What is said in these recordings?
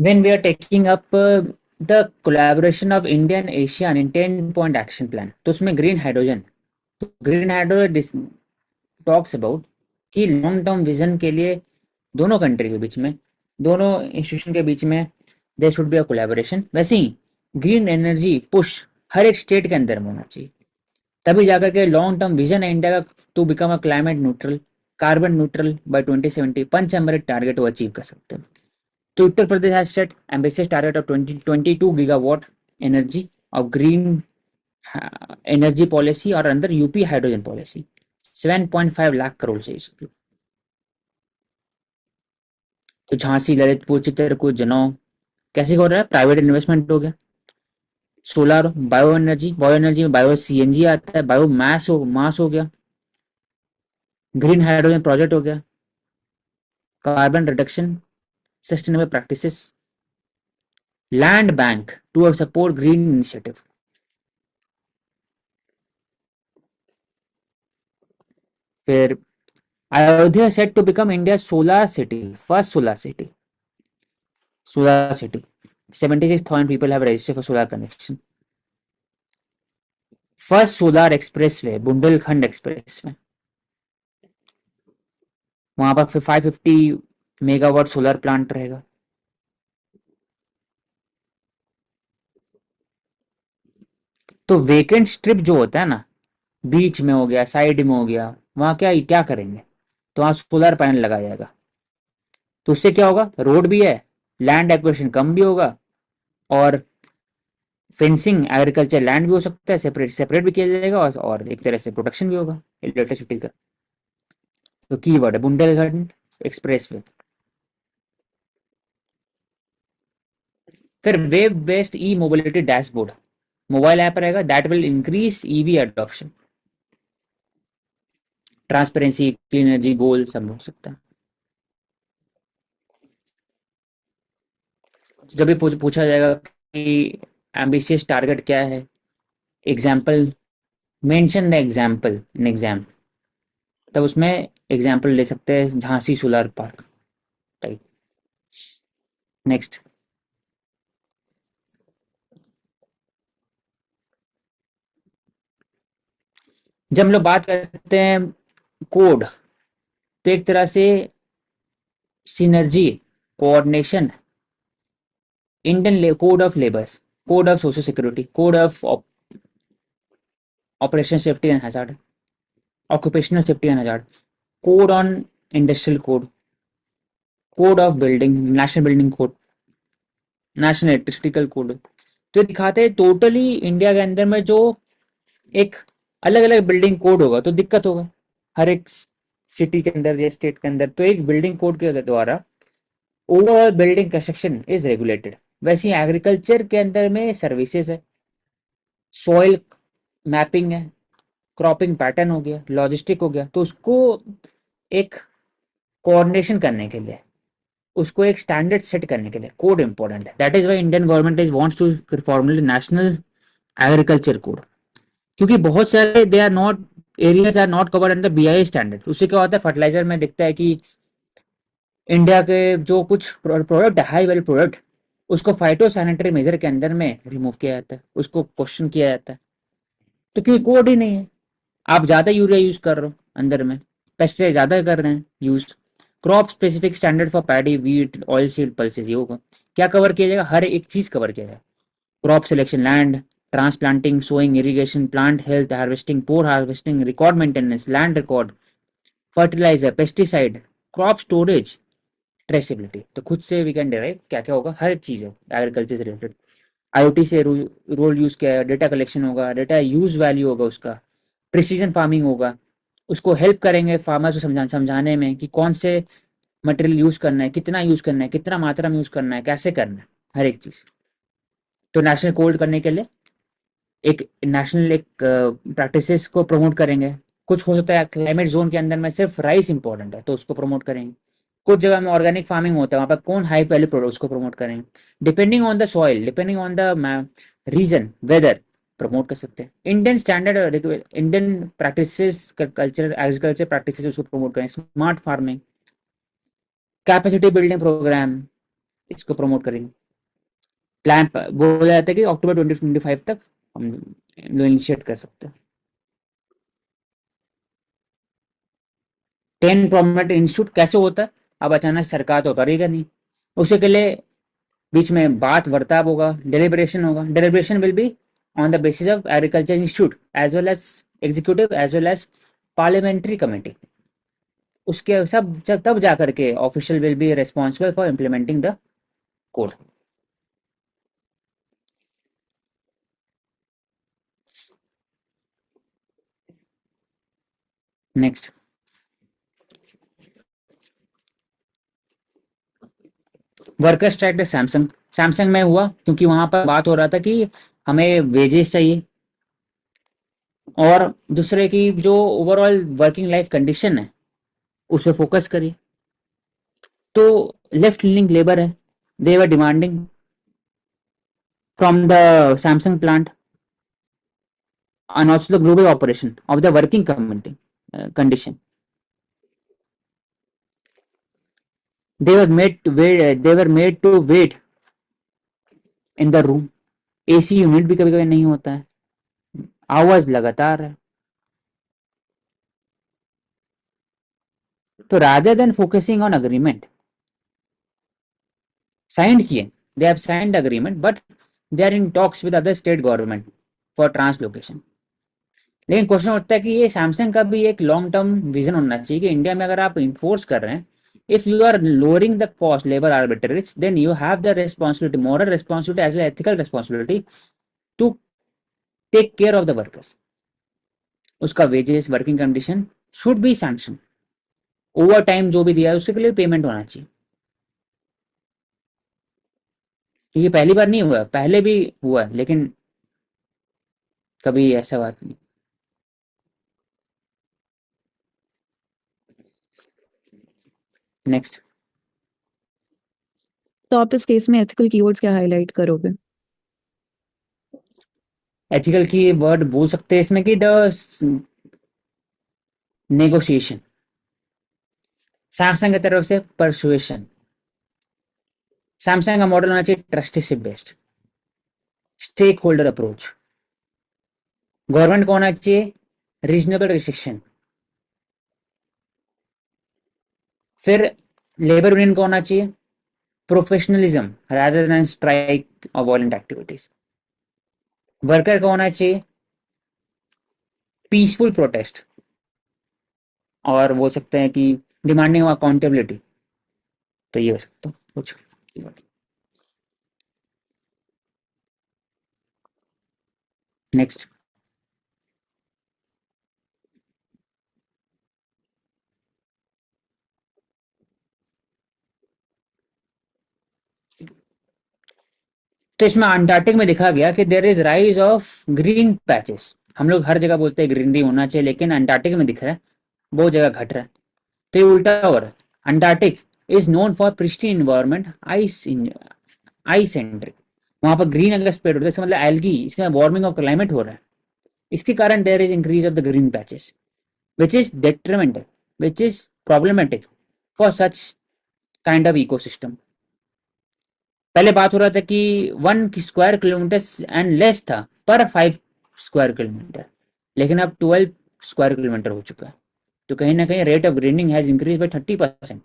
when we are taking up the collaboration of India and ASEAN in 10-point action plan, तो उसमें green hydrogen talks about कि long term vision के लिए दोनों country के बीच में, दोनों इंस्टीट्यूशन के बीच में there should be a collaboration. वैसे ही ग्रीन एनर्जी पुश हर एक स्टेट के अंदर में होना चाहिए, तभी जाकर के लॉन्ग टर्म विजन है इंडिया का to become a climate neutral, carbon neutral by 2070 पंच टारगेट वो अचीव कर सकते हैं। तो Uttar Pradesh has set ambitious target of 22 gigawatt energy of green energy policy और अंदर UP hydrogen policy 7.5 lakh crore चाहिए। तो झांसी, ललितपुर, चित्रकूट, जनौ कैसे हो रहा है? प्राइवेट इन्वेस्टमेंट हो गया। सोलर, बायो एनर्जी में बायो सीएनजी आता है, बायो मास हो गया, ग्रीन हाइड्रोजन प्रोजेक्ट हो गया, carbon reduction, sustainable practices, land bank to support green initiative. फिर Ayodhya is set to become India's solar city, first solar city. Solar city. 76,000 people have registered for solar connection. First solar expressway, Bundelkhand expressway. वहां पर फिर 550 megawatt solar plant रहेगा। तो vacant strip जो होता है ना, बीच में हो गया, साइड में हो गया, वहां क्या क्या करेंगे? तो वहां सोलर पैनल लगाया जाएगा। तो उससे क्या होगा? रोड भी है, लैंड एक्विजिशन कम भी होगा, और फेंसिंग एग्रीकल्चर लैंड भी हो सकता है, सेपरेट सेपरेट भी किया जाएगा, और एक तरह से प्रोटेक्शन भी होगा इलेक्ट्रिसिटी का। तो की वर्ड है बुंदेलखंड एक्सप्रेसवे। फिर web based e mobility dashboard, mobile app रहेगा, that will increase EV adoption, transparency, clean energy goal सब हो सकता है। जब भी पूछा जाएगा कि एम्बिशियस टारगेट क्या है, example, mention the example in exam, तब उसमें एग्जाम्पल ले सकते हैं Jhansi solar park type. Next, जब हम लोग बात करते हैं कोड, तो एक तरह से synergy, coordination, Indian code of labours, code of social security, code of operation safety and hazard, occupational safety and hazard, code on industrial code, code of building, national building code, national electrical code. तो दिखाते हैं totally India के अंदर में जो एक अलग अलग बिल्डिंग कोड होगा तो दिक्कत होगा हर एक सिटी के अंदर या स्टेट के अंदर। तो एक बिल्डिंग कोड के द्वारा overall building construction is regulated. वैसे ही एग्रीकल्चर के अंदर में सर्विसेज है, सॉइल मैपिंग है, क्रॉपिंग पैटर्न हो गया, लॉजिस्टिक हो गया। तो उसको एक कोऑर्डिनेशन करने के लिए, उसको एक स्टैंडर्ड सेट करने के लिए कोड इंपॉर्टेंट है। That is why Indian government is wants to formulate national agriculture code, क्योंकि बहुत सारे they are not areas are not covered under BI standard. उससे क्या होता है, फर्टिलाइजर में दिखता है कि इंडिया के जो कुछ प्रोडक्ट है, हाई वैल्यू प्रोडक्ट, उसको फाइटो सैनिटरी मेजर के अंदर में रिमूव किया जाता है, उसको क्वेश्चन किया जाता है। तो क्योंकि कोड ही नहीं है, आप ज्यादा यूरिया यूज कर रहे हो अंदर में, पेस्टिसाइड ज्यादा कर रहे हैं use, crop specific standard for paddy, wheat, oil seed, pulses, ये होगा। क्या कवर किया जाएगा? हर एक चीज कवर किया जाएगा। Crop selection, land transplanting, sowing, irrigation, plant health, harvesting, पोर harvesting, record maintenance, land record, fertiliser, pesticide, crop storage, traceability. तो खुद से वी कैन डिराइव क्या क्या होगा, हर एक चीज है एग्रीकल्चर से रिलेटेड। आईओटी से रोल यूज किया है, डेटा कलेक्शन होगा, डेटा यूज वैल्यू होगा उसका, प्रिसीजन फार्मिंग होगा, उसको हेल्प करेंगे फार्मर्स को समझाने में कि कौन से मटेरियल यूज करना है, कितना यूज करना है, कितना मात्रा में यूज करना है, कैसे करना है, हर एक चीज। तो नेशनल कोल्ड करने के लिए एक नेशनल एक प्रैक्टिसेस को प्रमोट करेंगे। कुछ हो सकता है क्लाइमेट जोन के अंदर में सिर्फ राइस इंपॉर्टेंट है तो उसको प्रमोट करेंगे, कुछ जगह में ऑर्गेनिक फार्मिंग होता है वहाँ पर कौन हाई वैल्यू प्रोडक्ट्स को प्रमोट करेंगे, depending on the soil, depending on the region, weather, promote कर सकते हैं। Indian standard, Indian practices, culture, agriculture practices उसको प्रमोट करें। Smart farming, capacity building programme, इसको प्रमोट करेंगे। प्लान बोला जाता है कि अक्टूबर 2025 तक हम लोग इनिशिएट कर सकते हैं। 10 प्रोमिनेंट इंस्टीट्यूट कैसे होता है? अब अचानक सरकार तो करेगा नहीं, उसी के लिए बीच में बात वर्ताव होगा, डेलिब्रेशन होगा। Deliberation will be on the basis of agriculture institute as well as executive as well as parliamentary committee. उसके सब जब तब जा करके official will be responsible for implementing the code. Next, worker strike Samsung. Samsung में हुआ क्योंकि वहां पर बात हो रहा था कि हमें वेजेस चाहिए, और दूसरे की जो ओवरऑल वर्किंग लाइफ कंडीशन है उस पर फोकस करिए। तो लेफ्ट लीनिंग लेबर है, they were demanding from the Samsung plant and also the global operation of the working community condition. They were made to wait. They were made to wait in the room. AC unit भी कभी कभी नहीं होता है, आवाज लगातार है। तो rather than focusing on agreement, signed किए, they have signed agreement but they are in talks with other state government for translocation. लेकिन क्वेश्चन उठता है कि ये सैमसंग का भी एक लॉन्ग टर्म विजन होना चाहिए कि इंडिया में अगर आप इन्फोर्स कर रहे हैं, if you are lowering the cost labor arbitrage, then you have the responsibility, moral responsibility as well as ethical responsibility to take care of the workers. उसका wages, working condition should be sanctioned, over time जो भी दिया है उसके लिए payment होना चाहिए। ये पहली बार नहीं हुआ, पहले भी हुआ है लेकिन कभी ऐसा बात नहीं। नेक्स्ट, तो आप इस केस में एथिकल कीवर्ड्स क्या हाईलाइट करोगे? एथिकल की वर्ड बोल सकते हैं इसमें कि द नेगोशिएशन, सैमसंग की तरफ से परसुएशन। सैमसंग का मॉडल होना चाहिए trusteeship based, stake holder approach. Government को होना चाहिए रीजनेबल रिस्ट्रिक्शन। फिर लेबर यूनियन को होना चाहिए प्रोफेशनलिज्म रादर देन स्ट्राइक और वॉलेंट एक्टिविटीज। वर्कर को होना चाहिए पीसफुल प्रोटेस्ट, और बोल सकते हैं कि डिमांडिंग अकाउंटेबिलिटी। तो ये हो सकता है कुछ। नेक्स्ट, तो इसमें अंटार्कटिक में दिखा गया कि there is rise of green patches. हम लोग हर जगह बोलते हैं ग्रीनरी होना चाहिए, लेकिन अंटार्कटिक में दिख रहा है बहुत जगह घट रहा है। तो ये उल्टा हो रहा है। Antarctic is known for pristine environment, ice centric. वहां पर ग्रीन अगर स्प्रेड होता है इसका मतलब एल्गी, इसमें वार्मिंग ऑफ क्लाइमेट हो रहा है। इसके कारण there is increase of the green patches which is detrimental, which is problematic for such kind of ecosystem। पहले बात हो रहा था कि 1 स्क्वायर किलोमीटर एंड लेस था पर 5 स्क्वायर किलोमीटर, लेकिन अब 12 स्क्वायर किलोमीटर हो चुका है। तो कहीं ना कहीं rate of grinning has increase by 30%।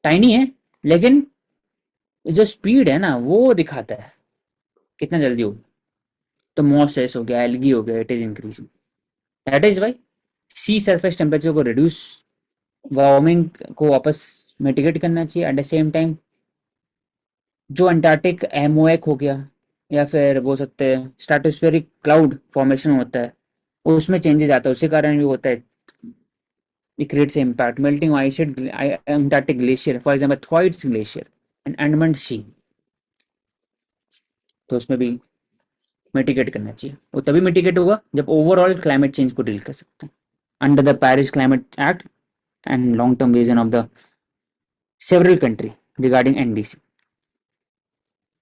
Tiny है लेकिन जो स्पीड है ना वो दिखाता है कितना जल्दी हो। तो मॉसेस हो गया, एल्गी हो गया, it is increasing. That is why sea surface temperature को रिड्यूस, वार्मिंग को वापस मिटिगेट करना चाहिए। एट द सेम टाइम जो अंटार्कटिक एमओएक हो गया या फिर बोल सकते हैं स्ट्रेटोस्फेरिक क्लाउड फॉर्मेशन होता है, उसमें चेंजेस आता है, उसी कारण भी होता है। it creates impact melting ice sheet, Antarctic glacier for example, Thwaites glacier and Andaman sea। तो उसमें भी मिटिगेट करना चाहिए। वो तभी मिटिगेट होगा जब ओवरऑल क्लाइमेट चेंज को डील कर सकते हैं under the Paris climate act and long-term vision of the several country regarding NDC।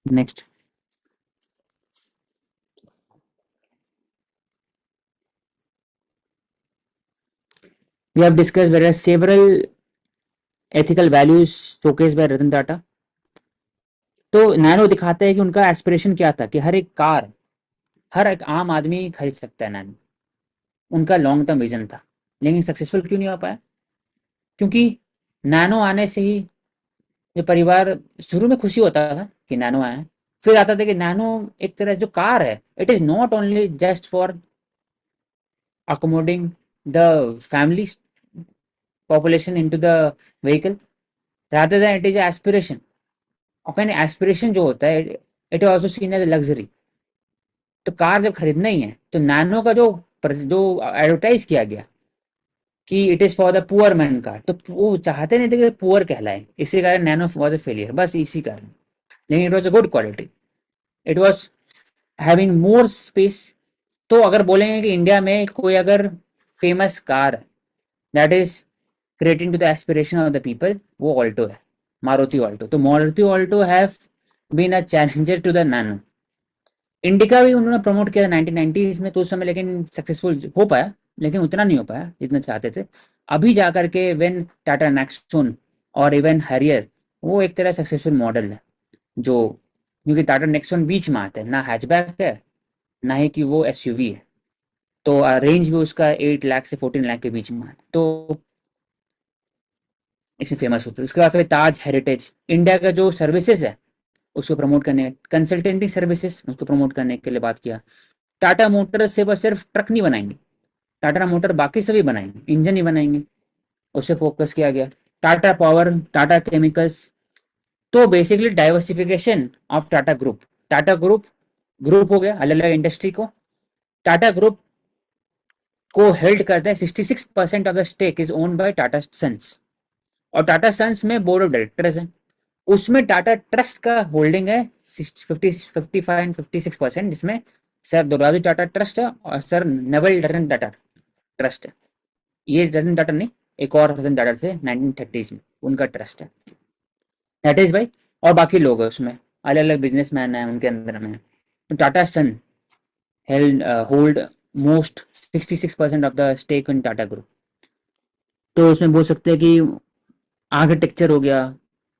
Next, we have discussed various several ethical values showcased by Ratan Tata, तो nano दिखाता है कि उनका aspiration क्या था कि हर एक कार, हर एक आम आदमी खरीद सकता है नैनो। उनका लॉन्ग टर्म विजन था। लेकिन सक्सेसफुल क्यों नहीं हो पाया? क्योंकि नैनो आने से ही जो परिवार, शुरू में खुशी होता था कि नैनो आया है, फिर आता था कि नैनो एक तरह से जो कार है, it is not only just for accommodating the family population into the vehicle, rather than it is an aspiration. और एस्पिरेशन जो होता है, it is also seen as luxury. तो कार जब खरीदना ही है तो नैनो का जो एडवर्टाइज किया गया कि it is for the poor man car, तो वो चाहते नहीं थे कि पुअर कहलाए, इसी कारण नैनो वॉज अ फेलियर, बस इसी कारण। लेकिन it was a good quality, it was having more space. तो अगर बोलेंगे कि इंडिया में कोई अगर famous car that is creating to the aspiration of the people, वो ऑल्टो है, मारुति ऑल्टो। तो Maruti Alto have been a challenger to the Nano. Indica भी उन्होंने प्रमोट किया था 1990s में, तो उस समय लेकिन सक्सेसफुल हो पाया, लेकिन उतना नहीं हो पाया जितना चाहते थे। अभी जाकर के वेन टाटा नेक्सॉन और इवन हैरियर, वो एक तरह सक्सेसफुल मॉडल है। जो, क्योंकि टाटा नेक्सॉन बीच में आता है, ना हैचबैक है ना ही कि वो एसयूवी है, तो रेंज भी उसका 8 लाख से 14 लाख के बीच में आता है, तो इसमें फेमस होता है। उसके बाद फिर ताज हेरिटेज, इंडिया का जो सर्विसेज है उसको प्रमोट करने, कंसल्टेंटिंग सर्विसेज उसको प्रमोट करने के लिए बात किया। टाटा मोटर्स से बस सिर्फ ट्रक नहीं बनाएंगे, टाटा मोटर बाकी सभी बनाएंगे, इंजन ही बनाएंगे, उससे फोकस किया गया। टाटा पावर, टाटा केमिकल्स, तो basically diversification of Tata group. Tata group group हो गया अलग अलग इंडस्ट्री को। टाटा ग्रुप को हेल्ड करता है 66% of the stake is owned by Tata Sons, और टाटा सन्स में बोर्ड ऑफ डायरेक्टर्स है। उसमें टाटा ट्रस्ट का होल्डिंग है 55-56%, जिसमें सर दोराबजी टाटा ट्रस्ट है और सर नवल रतन टाटा ट्रस्ट है। ये रतन टाटा नहीं, एक और रतन टाटा थे 1930s में, उनका ट्रस्ट है, दैट इज भाई। और बाकी लोग हैं उसमें, अलग अलग बिजनेसमैन हैं उनके अंदर में। तो Tata Sons held hold most 66% of the stake in Tata group. तो उसमें बोल सकते हैं कि आर्किटेक्चर हो गया,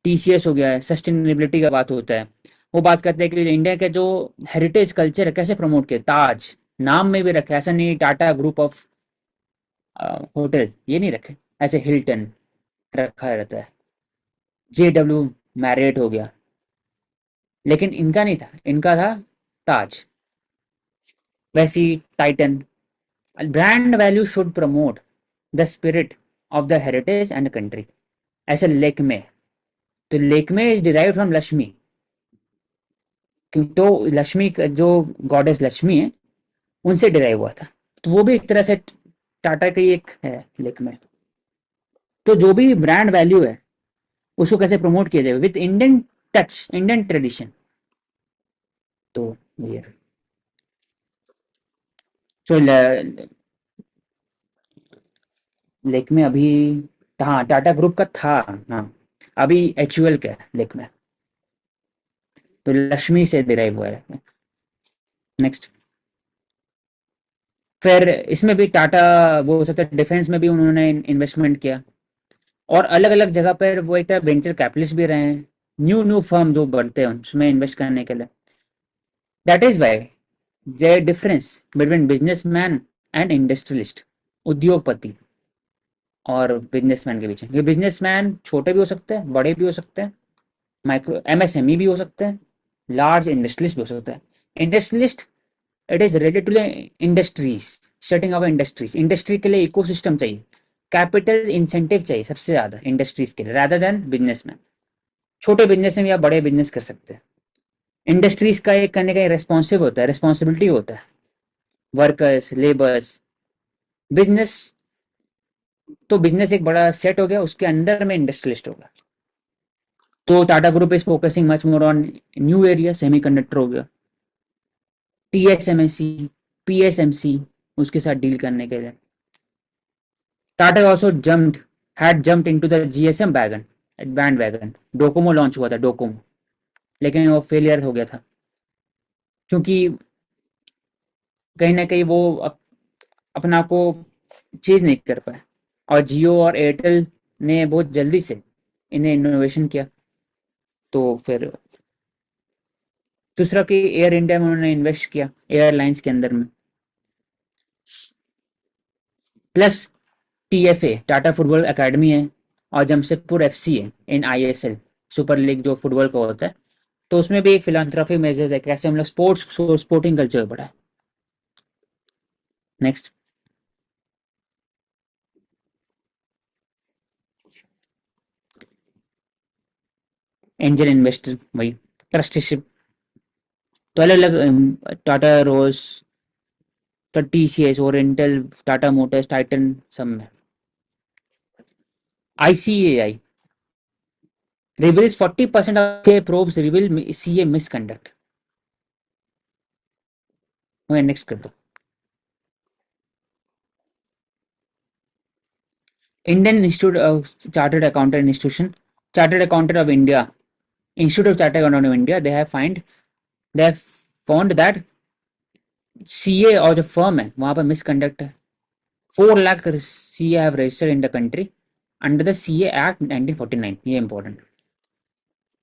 टीसीएस हो गया है, सस्टेनेबिलिटी का बात होता है। वो बात करते हैं कि इंडिया का जो हेरिटेज कल्चर है कैसे प्रमोट किया, ताज नाम में भी रखे, ऐसा नहीं टाटा ग्रुप ऑफ होटल ये नहीं रखे, ऐसे हिल्टन रखा रहता है, JW मैरियट हो गया, लेकिन इनका नहीं था, इनका था ताज। वैसी Titan, brand value should promote the spirit of the heritage and country. ऐसे लेकमे, तो Lakme is derived from Lakshmi, तो लक्ष्मी जो गॉडेस लक्ष्मी है उनसे डिराइव हुआ था, तो वो भी एक तरह से टाटा की एक है लेकमे। तो जो भी ब्रांड वैल्यू है उसको कैसे प्रमोट किया जाए with Indian touch, Indian tradition, तो ये सो लेकमे अभी, हाँ टाटा ग्रुप का था, हाँ अभी HUL का है लेकमे, तो लक्ष्मी से डिराइव हुआ है। नेक्स्ट, फिर इसमें भी टाटा, वो हो सकता है डिफेंस में भी उन्होंने इन्वेस्टमेंट किया, और अलग अलग जगह पर वो एक तरह वेंचर कैपिटलिस्ट भी रहे हैं, न्यू न्यू फर्म जो बढ़ते हैं उसमें इन्वेस्ट करने के लिए। That is why there difference between businessman and industrialist, उद्योगपति और बिजनेसमैन के बीच में। ये बिजनेसमैन छोटे भी हो सकते हैं, बड़े भी हो सकते हैं, माइक्रो MSME भी हो सकते हैं, लार्ज इंडस्ट्रियलिस्ट भी हो सकता है। Industrialist, it is related to the industries, setting of industries, industry के लिए इकोसिस्टम चाहिए, कैपिटल इंसेंटिव चाहिए सबसे ज्यादा इंडस्ट्रीज के लिए, रादर देन बिजनेसमैन। छोटे बिजनेस में भी आप बड़े बिजनेस कर सकते हैं। इंडस्ट्रीज का एक करने का रेस्पॉन्सिव होता है, रिस्पॉन्सिबिलिटी होता है, वर्कर्स, लेबर्स। बिजनेस, तो बिजनेस एक बड़ा सेट हो गया, उसके अंदर में इंडस्ट्रियलिस्ट होगा। तो Tata group is focusing much more on new area, semiconductor हो गया, TSMC, PSMC, उसके साथ डील करने के लिए। Tata also jumped, had jumped into the GSM wagon, band wagon. Docomo launch हुआ था, डोकोमो, लेकिन वो फेलियर हो गया था, क्योंकि कहीं ना कहीं वो अपना को चेंज नहीं कर पाए, और जियो और एयरटेल ने बहुत जल्दी से इन्हें इनोवेशन किया, तो फिर दूसरा कि एयर इंडिया में उन्होंने इन्वेस्ट किया एयरलाइंस के अंदर में, plus TFA Tata football academy है और जमशेदपुर एफसी है इन आईएसएल सुपर लीग जो फुटबॉल का होता है, तो उसमें भी एक फिलांथ्रोफी मेजर्स है कैसे हम लोग स्पोर्टिंग कल्चर बढ़ाए। नेक्स्ट, एंजल इन्वेस्टर वही ट्रस्टीशिप, तो अलग अलग टाटा रोज, TCS, Oriental, Tata Motors, Titan सब में। ICAI reveals 40% of CA probes reveal CA misconduct। वही नेक्स्ट कर दो। Indian institute of chartered accountant institution, chartered accountant of India, institute of chartered accountant of India, they have found that CA और जो firm है वहां पर misconduct है। 4 lakh CA have registered in the country under the CA act 1949। ये important.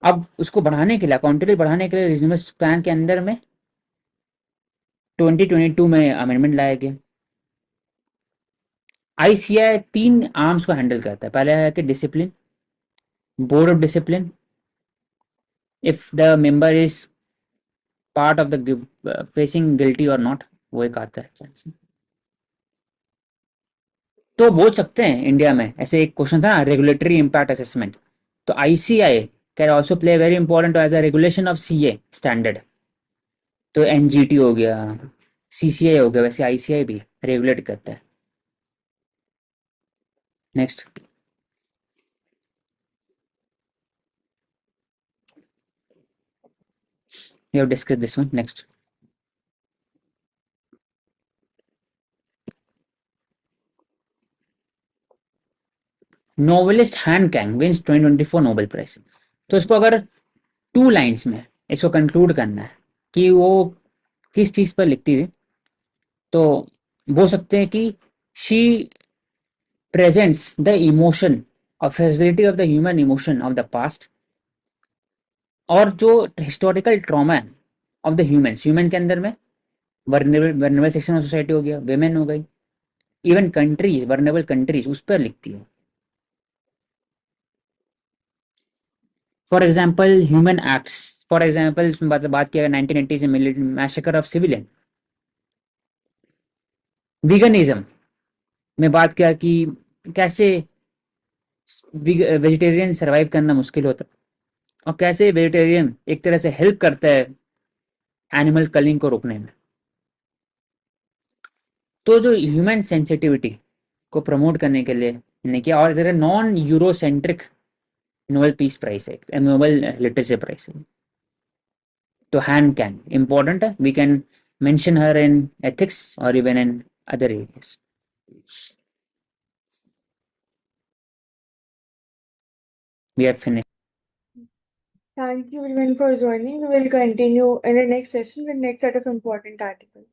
अब उसको बढ़ाने के लिए, अकाउंटेबिलिटी बढ़ाने के लिए रीजनल प्लान के अंदर में 2022 में अमेंडमेंट लाया गया। ICAI 3 आर्म्स को हैंडल करता है। पहले है कि discipline, board of discipline, if the member is part of the facing guilty और नॉट, वो एक आता है। तो बोल सकते हैं इंडिया में ऐसे एक क्वेश्चन था ना, रेगुलेटरी इम्पैक्ट असेसमेंट, तो ICAI can also play very important as a regulation of CA standard. तो NGT हो गया, CCI हो गया, वैसे ICAI भी रेगुलेट करता है। Next, we have discussed this one. Next, novelist Han Kang wins 2024 Nobel Prize। तो इसको अगर 2 लाइन्स में इसको कंक्लूड करना है कि वो किस चीज पर लिखती थी, तो बोल सकते हैं कि शी प्रेजेंट्स द इमोशन और facility of the human emotion of the past, और जो हिस्टोरिकल ट्रॉमा है ऑफ द ह्यूमन के अंदर में वर्नेबल सेक्शन ऑफ सोसाइटी हो गया, वेमेन हो गई, इवन कंट्रीज, वर्नेबल कंट्रीज, उस पर लिखती है। For example human acts, for example इसमें बात किया 1980 से मैसेकर ऑफ सिविलियन, वीगनिज्म में बात किया कि कैसे वेजिटेरियन सरवाइव करना मुश्किल होता है और कैसे वेजिटेरियन एक तरह से हेल्प करता है एनिमल कलिंग को रोकने में। तो जो ह्यूमन सेंसिटिविटी को प्रमोट करने के लिए ने किया, और इधर non eurocentric Nobel peace prize है, नोबेल लिटरेचर प्राइज है। तो Han Kang important है, we can mention her in ethics or even in other areas। We have finished। Thank you everyone for joining. We will continue in the next session with next set of important articles.